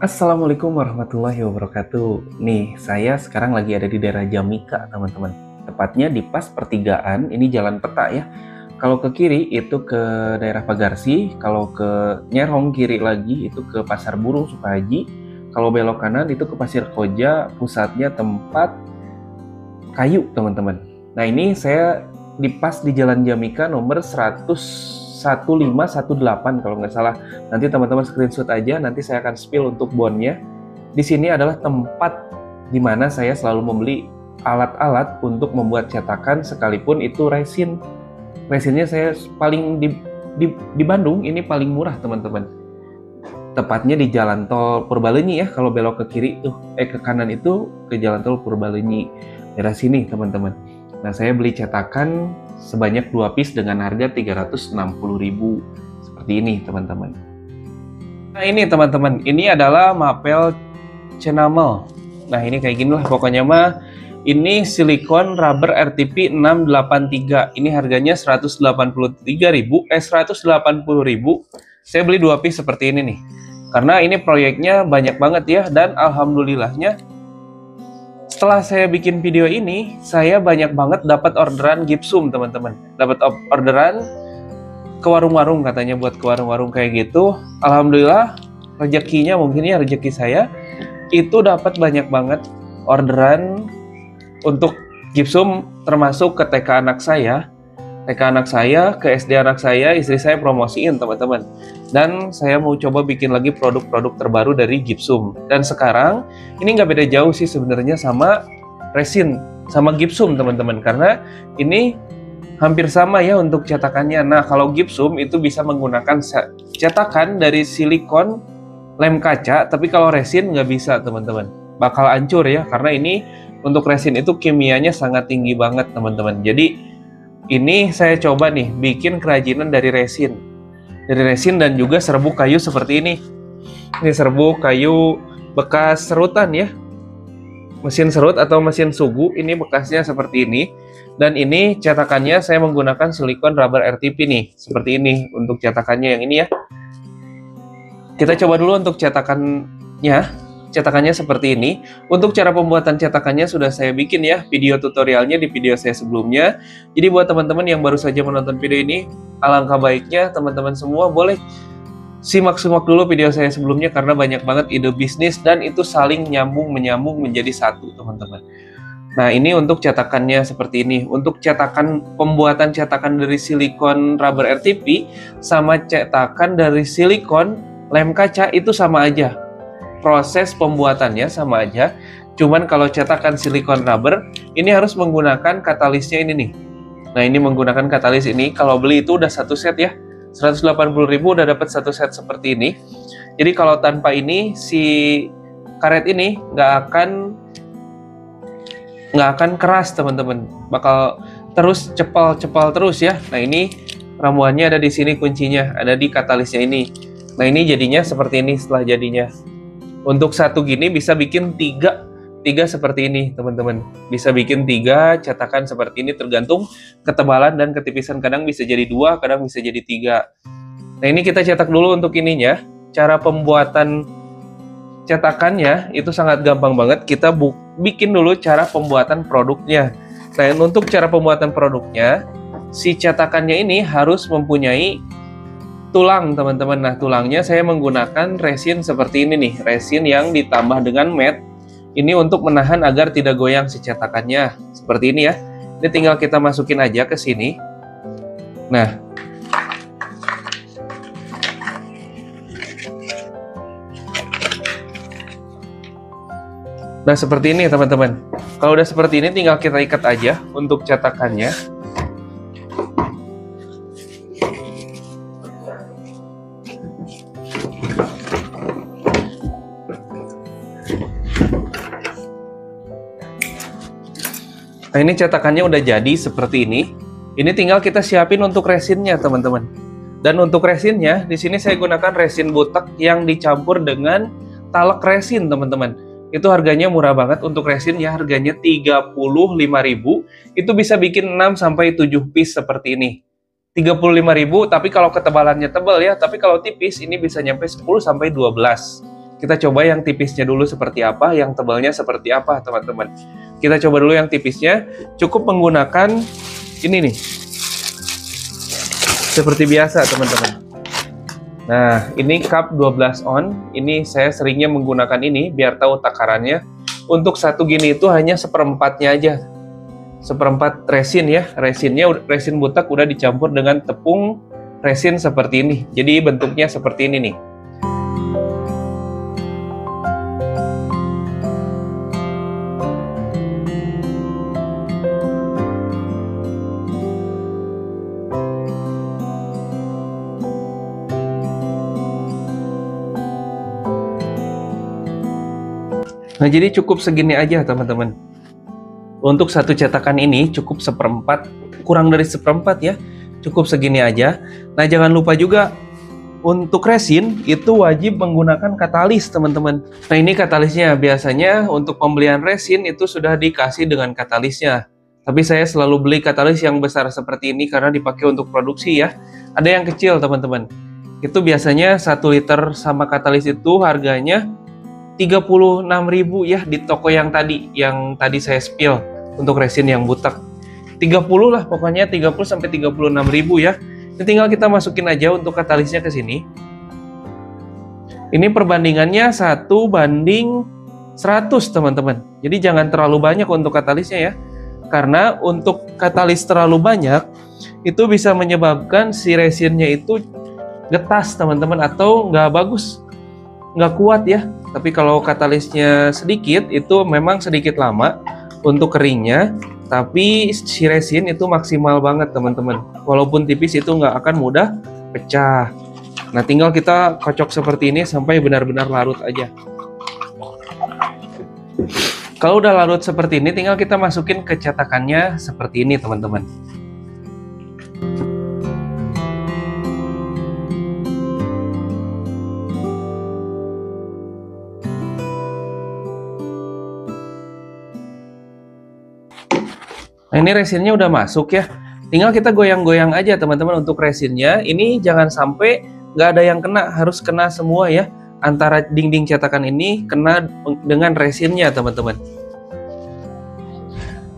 Assalamualaikum warahmatullahi wabarakatuh. Nih, saya sekarang lagi ada di daerah Jamika, teman-teman. Tepatnya di pas pertigaan, ini jalan peta ya. Kalau ke kiri itu ke daerah Pagarsi, kalau ke Nyerong kiri lagi itu ke Pasar Burung Sukahaji, kalau belok kanan itu ke Pasir Koja, pusatnya tempat kayu, teman-teman. Nah, ini saya di Jalan Jamika nomor 11518 kalau nggak salah. Nanti teman-teman screenshot aja, nanti saya akan spill untuk bondnya. Di sini adalah tempat di mana saya selalu membeli alat-alat untuk membuat cetakan, sekalipun itu resin. Resinnya saya paling di Bandung ini paling murah, teman-teman. Tepatnya di Jalan Tol Purbalenyi ya, kalau belok ke kiri tuh, ke kanan itu ke Jalan Tol Purbalenyi. Daerah sini, teman-teman. Nah, saya beli cetakan sebanyak 2 piece dengan harga 360.000. Seperti ini, teman-teman. Nah, ini teman-teman, ini adalah mapel Cenamel. Nah, ini kayak gini lah pokoknya mah. Ini silikon rubber RTP 683. Ini harganya 180.000. Saya beli 2 piece seperti ini nih. Karena ini proyeknya banyak banget ya, dan alhamdulillahnya setelah saya bikin video ini, saya banyak banget dapat orderan gipsum, teman-teman. Dapat orderan ke warung-warung, katanya buat ke warung-warung kayak gitu. Alhamdulillah, rezekinya mungkin ya rezeki saya itu dapat banyak banget orderan untuk gipsum, termasuk ke TK anak saya, ke SD anak saya, istri saya promosiin, teman-teman. Dan saya mau coba bikin lagi produk-produk terbaru dari gipsum. Dan sekarang ini nggak beda jauh sih sebenarnya sama resin, sama gipsum, teman-teman, karena ini hampir sama ya untuk cetakannya. Nah, kalau gipsum itu bisa menggunakan cetakan dari silikon lem kaca, tapi kalau resin nggak bisa, teman-teman. Bakal hancur ya, karena ini untuk resin itu kimianya sangat tinggi banget, teman-teman. Jadi ini saya coba nih bikin kerajinan dari resin dan juga serbuk kayu seperti ini. Ini serbuk kayu bekas serutan ya, mesin serut atau mesin sugu. Ini bekasnya seperti ini. Dan ini cetakannya saya menggunakan silikon rubber RTP nih, seperti ini untuk cetakannya yang ini ya. Kita coba dulu untuk cetakannya seperti ini. Untuk cara pembuatan cetakannya sudah saya bikin ya video tutorialnya di video saya sebelumnya. Jadi buat teman-teman yang baru saja menonton video ini, alangkah baiknya teman-teman semua boleh simak dulu video saya sebelumnya, karena banyak banget ide bisnis dan itu saling menyambung menjadi satu, teman-teman. Nah, ini untuk cetakannya seperti ini. Untuk pembuatan cetakan dari silikon rubber RTP sama cetakan dari silikon lem kaca itu sama aja. Proses pembuatannya sama aja, cuman kalau cetakan silikon rubber ini harus menggunakan katalisnya ini nih. Nah, ini menggunakan katalis ini, kalau beli itu udah satu set ya, 180.000 udah dapat satu set seperti ini. Jadi kalau tanpa ini, si karet ini nggak akan keras, teman-teman, bakal terus cepal terus ya. Nah, ini ramuannya ada di sini, kuncinya ada di katalisnya ini. Nah, ini jadinya seperti ini setelah jadinya. Untuk satu gini bisa bikin tiga seperti ini, teman-teman. Bisa bikin 3 cetakan seperti ini, tergantung ketebalan dan ketipisan. Kadang bisa jadi 2, kadang bisa jadi 3. Nah, ini kita cetak dulu untuk ininya. Cara pembuatan cetakannya itu sangat gampang banget. Kita bikin dulu cara pembuatan produknya. Nah, untuk cara pembuatan produknya, si cetakannya ini harus mempunyai tulang, teman-teman. Nah, tulangnya saya menggunakan resin seperti ini nih, resin yang ditambah dengan mat. Ini untuk menahan agar tidak goyang si cetakannya, seperti ini ya. Ini tinggal kita masukin aja ke sini. Nah, seperti ini, teman-teman. Kalau udah seperti ini, tinggal kita ikat aja untuk cetakannya. Nah, ini cetakannya udah jadi seperti ini. Ini tinggal kita siapin untuk resinnya, teman-teman. Dan untuk resinnya, di sini saya gunakan resin butek yang dicampur dengan talek resin, teman-teman. Itu harganya murah banget untuk resin ya, harganya 35.000. Itu bisa bikin 6 sampai 7 piece seperti ini. 35.000, tapi kalau ketebalannya tebal ya, tapi kalau tipis ini bisa nyampe 10 sampai 12. Kita coba yang tipisnya dulu seperti apa, yang tebalnya seperti apa, teman-teman. Kita coba dulu yang tipisnya. Cukup menggunakan ini nih. Seperti biasa, teman-teman. Nah, ini cup 12 on. Ini saya seringnya menggunakan ini biar tahu takarannya. Untuk satu gini itu hanya seperempatnya aja. Seperempat resin ya. Resin butak udah dicampur dengan tepung resin seperti ini. Jadi bentuknya seperti ini nih. Nah, jadi cukup segini aja, teman-teman. Untuk satu cetakan ini cukup seperempat, kurang dari seperempat ya. Cukup segini aja. Nah, jangan lupa juga untuk resin itu wajib menggunakan katalis, teman-teman. Nah, ini katalisnya. Biasanya untuk pembelian resin itu sudah dikasih dengan katalisnya. Tapi saya selalu beli katalis yang besar seperti ini karena dipakai untuk produksi ya. Ada yang kecil, teman-teman. Itu biasanya 1 liter sama katalis itu harganya 36.000 ya di toko yang tadi saya spill untuk resin yang butak. 30 lah pokoknya, 30 sampai 36.000 ya. Ini tinggal kita masukin aja untuk katalisnya ke sini. Ini perbandingannya 1:100, teman-teman. Jadi jangan terlalu banyak untuk katalisnya ya. Karena untuk katalis terlalu banyak itu bisa menyebabkan si resinnya itu getas, teman-teman, atau nggak bagus, nggak kuat ya. Tapi kalau katalisnya sedikit, itu memang sedikit lama untuk keringnya, tapi si resin itu maksimal banget, teman-teman. Walaupun tipis itu nggak akan mudah pecah. Nah, tinggal kita kocok seperti ini sampai benar-benar larut aja. Kalau udah larut seperti ini, tinggal kita masukin ke cetakannya seperti ini, teman-teman. Nah, ini resinnya udah masuk ya. Tinggal kita goyang-goyang aja, teman-teman, untuk resinnya. Ini jangan sampai nggak ada yang kena, harus kena semua ya. Antara dinding cetakan ini kena dengan resinnya, teman-teman.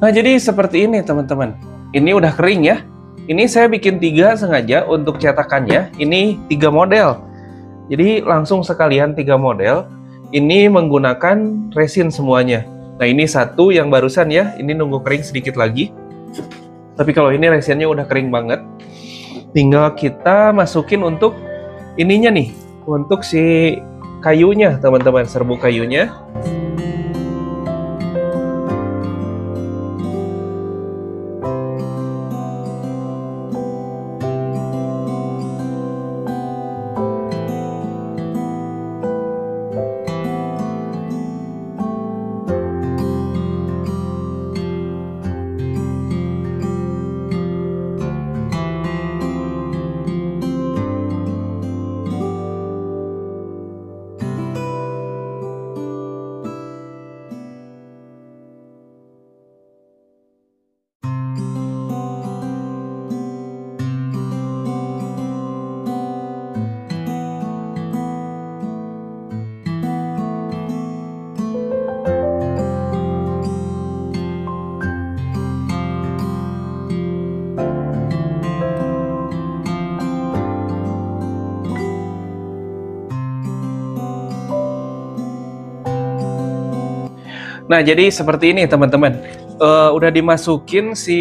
Nah, jadi seperti ini, teman-teman. Ini udah kering ya. Ini saya bikin 3 sengaja untuk cetakannya. Ini 3 model. Jadi langsung sekalian 3 model. Ini menggunakan resin semuanya. Nah, ini satu yang barusan ya, ini nunggu kering sedikit lagi. Tapi kalau ini resinnya udah kering banget, tinggal kita masukin untuk ininya nih, untuk si kayunya, teman-teman, serbuk kayunya. Nah, jadi seperti ini, teman-teman. Udah dimasukin si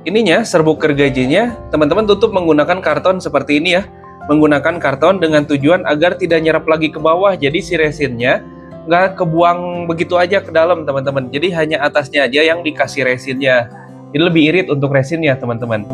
ininya, serbuk gergajinya. Teman-teman tutup menggunakan karton seperti ini ya. Menggunakan karton dengan tujuan agar tidak nyerap lagi ke bawah. Jadi si resinnya nggak kebuang begitu aja ke dalam, teman-teman. Jadi hanya atasnya aja yang dikasih resinnya. Jadi lebih irit untuk resinnya, teman-teman.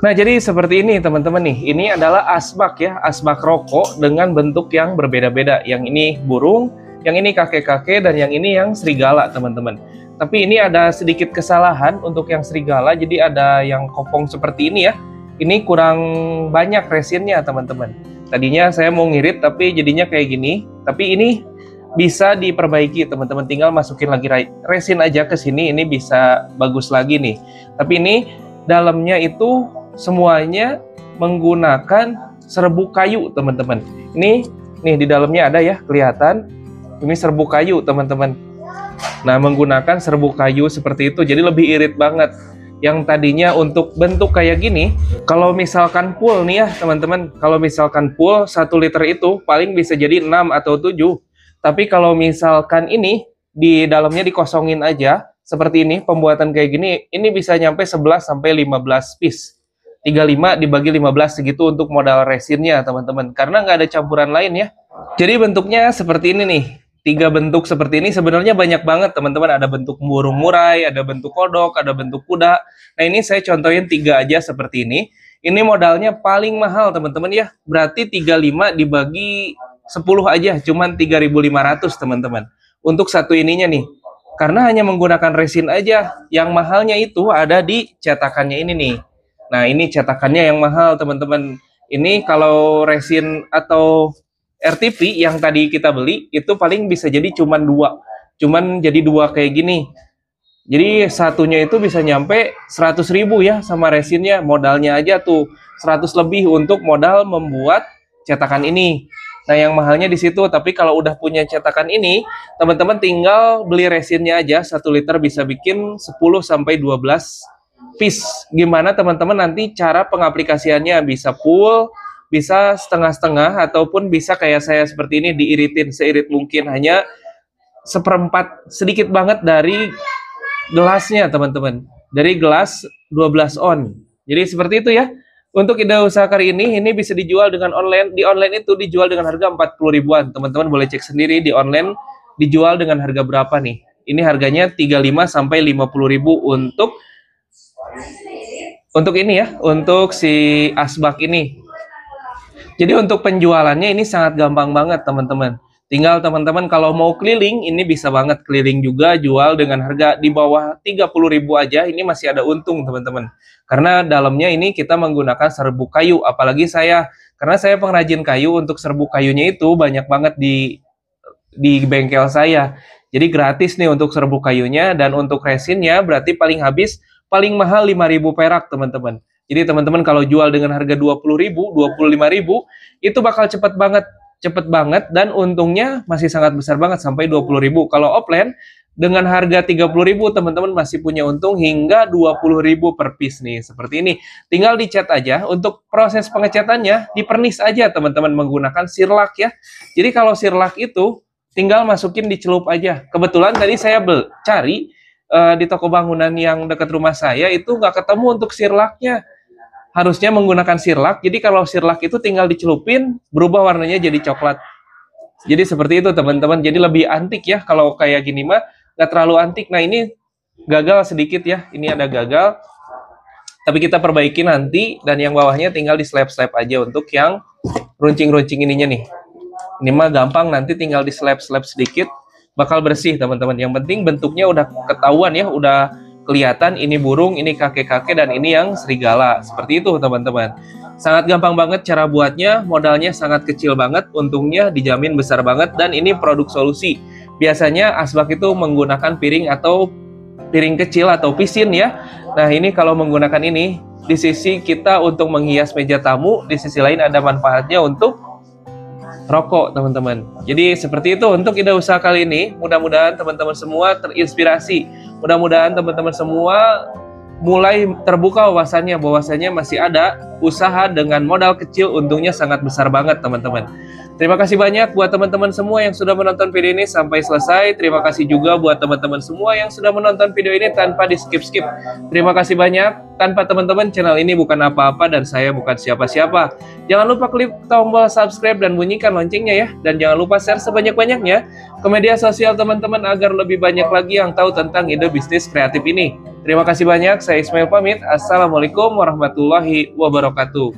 Nah, jadi seperti ini teman-teman nih. Ini adalah asbak ya, asbak rokok dengan bentuk yang berbeda-beda. Yang ini burung, yang ini kakek-kakek, dan yang ini yang serigala teman-teman. Tapi ini ada sedikit kesalahan untuk yang serigala, jadi ada yang kopong seperti ini ya. Ini kurang banyak resinnya teman-teman. Tadinya saya mau ngirit tapi jadinya kayak gini. Tapi ini bisa diperbaiki teman-teman, tinggal masukin lagi resin aja ke sini, ini bisa bagus lagi nih. Tapi ini dalamnya itu semuanya menggunakan serbuk kayu teman-teman. Ini nih di dalamnya ada ya, kelihatan. Ini serbuk kayu teman-teman. Nah, menggunakan serbuk kayu seperti itu, jadi lebih irit banget. Yang tadinya untuk bentuk kayak gini, kalau misalkan full nih ya teman-teman, kalau misalkan full 1 liter itu paling bisa jadi 6 atau 7. Tapi kalau misalkan ini di dalamnya dikosongin aja seperti ini, pembuatan kayak gini, ini bisa nyampe 11 sampai 15 piece. 35 dibagi 15 segitu untuk modal resinnya teman-teman, karena nggak ada campuran lain ya. Jadi bentuknya seperti ini nih. 3 bentuk seperti ini sebenarnya banyak banget teman-teman. Ada bentuk burung murai, ada bentuk kodok, ada bentuk kuda. Nah, ini saya contohin 3 aja seperti ini. Ini modalnya paling mahal teman-teman ya. Berarti 35 dibagi 10 aja cuman 3.500 teman-teman. Untuk satu ininya nih. Karena hanya menggunakan resin aja. Yang mahalnya itu ada di cetakannya ini nih. Nah, ini cetakannya yang mahal teman-teman. Ini kalau resin atau RTP yang tadi kita beli itu paling bisa jadi cuman 2, cuman jadi 2 kayak gini. Jadi satunya itu bisa nyampe 100.000 ya sama resinnya, modalnya aja tuh 100 lebih untuk modal membuat cetakan ini. Nah, yang mahalnya di situ. Tapi kalau udah punya cetakan ini, teman-teman tinggal beli resinnya aja. 1 liter bisa bikin 10 sampai 12 piece. Gimana teman-teman nanti cara pengaplikasiannya, bisa full, bisa setengah-setengah, ataupun bisa kayak saya seperti ini diiritin seirit mungkin, hanya 1/4 sedikit banget dari gelasnya teman-teman, dari gelas 12 on. Jadi seperti itu ya. Untuk ide usaha kali ini bisa dijual dengan online. Di online itu dijual dengan harga 40 ribuan. Teman-teman boleh cek sendiri di online dijual dengan harga berapa nih. Ini harganya 35 sampai 50 ribu untuk ini ya, untuk si asbak ini. Jadi untuk penjualannya ini sangat gampang banget teman-teman. Tinggal teman-teman kalau mau keliling, ini bisa banget keliling juga, jual dengan harga di bawah 30 ribu aja. Ini masih ada untung teman-teman. Karena dalamnya ini kita menggunakan serbuk kayu. Apalagi karena saya pengrajin kayu, untuk serbuk kayunya itu banyak banget di bengkel saya. Jadi gratis nih untuk serbuk kayunya, dan untuk resinnya berarti paling mahal 5.000 perak teman-teman. Jadi teman-teman kalau jual dengan harga 20 ribu, 25 ribu, itu bakal cepet banget, dan untungnya masih sangat besar banget sampai 20 ribu. Kalau offline dengan harga 30 ribu, teman-teman masih punya untung hingga 20 ribu per piece nih, seperti ini. Tinggal dicat aja. Untuk proses pengecatannya, dipernis aja teman-teman menggunakan sirlak ya. Jadi kalau sirlak itu tinggal masukin di celup aja. Kebetulan tadi saya cari di toko bangunan yang dekat rumah saya itu nggak ketemu untuk sirlaknya. Harusnya menggunakan sirlak. Jadi kalau sirlak itu tinggal dicelupin, berubah warnanya jadi coklat. Jadi seperti itu teman-teman. Jadi lebih antik ya. Kalau kayak gini mah nggak terlalu antik. Nah, ini gagal sedikit ya. Ini ada gagal. Tapi kita perbaiki nanti. Dan yang bawahnya tinggal di slap-slap aja untuk yang runcing-runcing ininya nih. Ini mah gampang, nanti tinggal di slap-slap sedikit. Bakal bersih teman-teman. Yang penting bentuknya udah ketahuan ya. Udah kelihatan ini burung, ini kakek-kakek, dan ini yang serigala. Seperti itu teman-teman. Sangat gampang banget cara buatnya, modalnya sangat kecil banget, untungnya dijamin besar banget, dan ini produk solusi. Biasanya asbak itu menggunakan piring atau piring kecil atau pisin ya. Nah, ini kalau menggunakan ini, di sisi kita untuk menghias meja tamu, di sisi lain ada manfaatnya untuk rokok teman-teman. Jadi seperti itu untuk ide usaha kali ini. Mudah-mudahan teman-teman semua terinspirasi. Mudah-mudahan teman-teman semua mulai terbuka bahwasannya masih ada usaha dengan modal kecil, untungnya sangat besar banget teman-teman. Terima kasih banyak buat teman-teman semua yang sudah menonton video ini sampai selesai. Terima kasih juga buat teman-teman semua yang sudah menonton video ini tanpa di skip-skip. Terima kasih banyak. Tanpa teman-teman, channel ini bukan apa-apa dan saya bukan siapa-siapa. Jangan lupa klik tombol subscribe dan bunyikan loncengnya ya. Dan jangan lupa share sebanyak-banyaknya ke media sosial teman-teman agar lebih banyak lagi yang tahu tentang ide bisnis kreatif ini. Terima kasih banyak, saya Ismail pamit. Assalamualaikum warahmatullahi wabarakatuh.